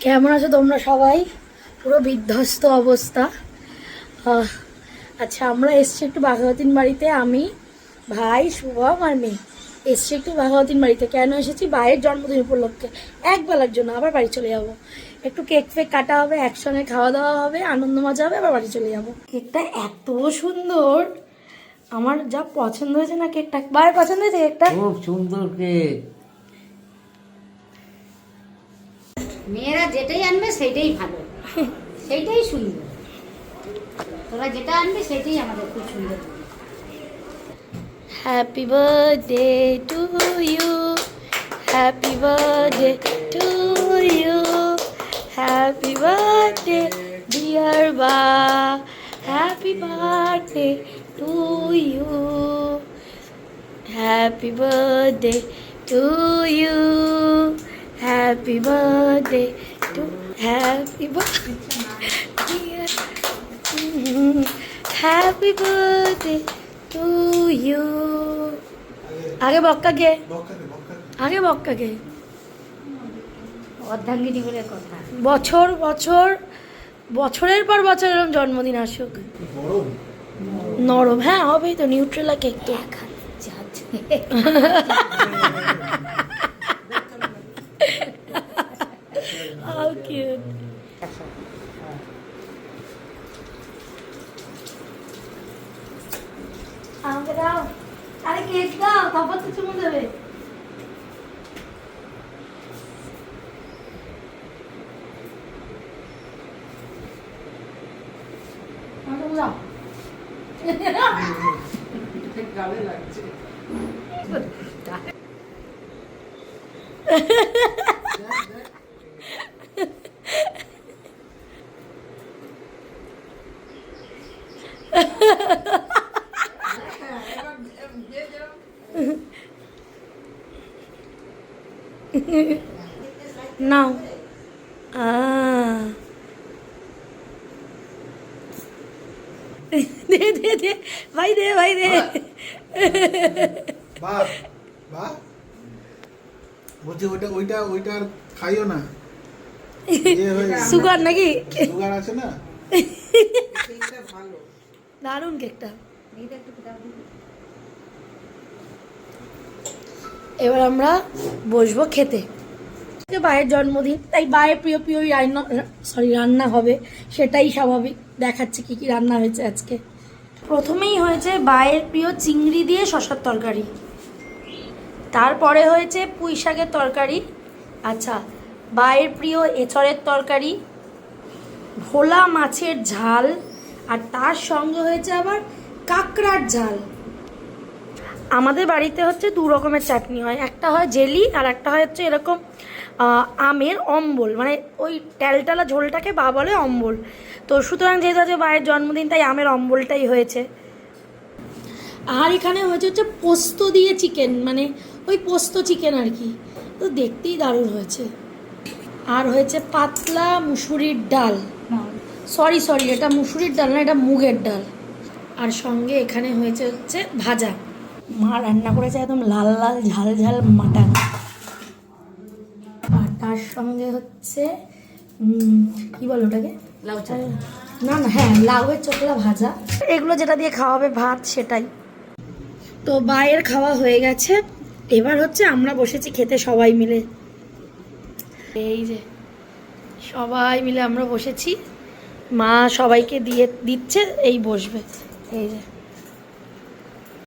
কেমন আছো তোমরা সবাই? পুরো বিধ্বস্ত অবস্থা। আচ্ছা, আমরা এসছি একটু বাঘাযতীন বাড়িতে। আমি, ভাই, শুভম আর মেয়ে এসছি একটু বাঘাযতীন বাড়িতে। কেন এসেছি? ভাইয়ের জন্মদিন উপলক্ষে একবেলার জন্য। আবার বাড়ি চলে যাব। একটু কেক ফেক কাটা হবে, একসঙ্গে খাওয়া দাওয়া হবে, আনন্দ মজা হবে, আবার বাড়ি চলে যাব। কেকটা এত সুন্দর, আমার যা পছন্দ হয়েছে না কেকটা। ভাইয়ের পছন্দ হয়েছে কেকটা? খুব সুন্দর কেক। মেয়েরা যেটাই আনবে সেটাই ভালো, সেইটাই সুন্দর। তোরা যেটা আনবে সেটাই আমাদের খুব সুন্দর। Happy birthday to you, happy birthday to you, happy birthday dear বা, happy birthday to you, happy birthday to you, happy birthday to, happy birthday, happy birthday to you. আগে বক্কাকে, আগে বক্কাকে। অর্ধাঙ্গিনী বলে কথা। বছর বছর, বছরের পর বছর এরকম জন্মদিন আসুক। নরম, হ্যাঁ হবেই তো। নিউট্রেলা কেক তো। How cute. আমাকে দাও, আরে কেক দাও, তারপর তো চুমু দেবে। দাও। গালে লাগছে। নাও। দে দে দে ভাই, দে ভাই, দে। বাহ বাহ, বলছি ওইটা ওইটা ওইটা আর খাইও না। সুগার নাকি? সুগার আছে না। দারুণ কেকটা। এবার আমরা বসবো খেতে। ভাইয়ের জন্মদিন, তাই ভাইয়ের প্রিয় প্রিয় রান্না হবে, সেটাই স্বাভাবিক। দেখাচ্ছে কি কি রান্না হয়েছে আজকে। প্রথমেই হয়েছে ভাইয়ের প্রিয় চিংড়ি দিয়ে শসার তরকারি, তারপরে হয়েছে পুঁই শাকের তরকারি, আচ্ছা ভাইয়ের প্রিয় এঁচড়ের তরকারি, ভোলা মাছের ঝাল, আর তার সঙ্গে হয়েছে আবার কাঁকড়ার ঝাল। আমাদের বাড়িতে হচ্ছে দু রকমের চাটনি হয়, একটা হয় জেলি আর একটা হয় হচ্ছে এরকম আমের অম্বল, মানে ওই ট্যালটালা ঝোলটাকে বা বলে অম্বল। তো সুতরাং যেহেতু আছে ভাইয়ের জন্মদিন, তাই আমের অম্বলটাই হয়েছে। আর এখানে হচ্ছে পোস্ত দিয়ে চিকেন, মানে ওই পোস্ত চিকেন আর কি। তো দেখতেই দারুণ হয়েছে। আর হয়েছে পাতলা মুসুরির ডাল, সরি এটা মুসুরির ডাল না, এটা মুগের ডাল। আর সঙ্গে এখানে হয়েছে হচ্ছে ভাজা। মা রান্না করেছে একদম লাল লাল ঝাল ঝাল মাটন। আর তার সঙ্গে হচ্ছে কি বলো ওটাকে, লাউ চাল, না না, হ্যাঁ লাউয়ের চোখলা ভাজা। এগুলো যেটা দিয়ে খাওয়া হবে ভাত, সেটাই। তো ভাইয়ের খাওয়া হয়ে গেছে, এবার হচ্ছে আমরা বসেছি খেতে সবাই মিলে। এই যে সবাই মিলে আমরা বসেছি, মা সবাইকে দিয়ে দিচ্ছে, এই বসবে, এই যে।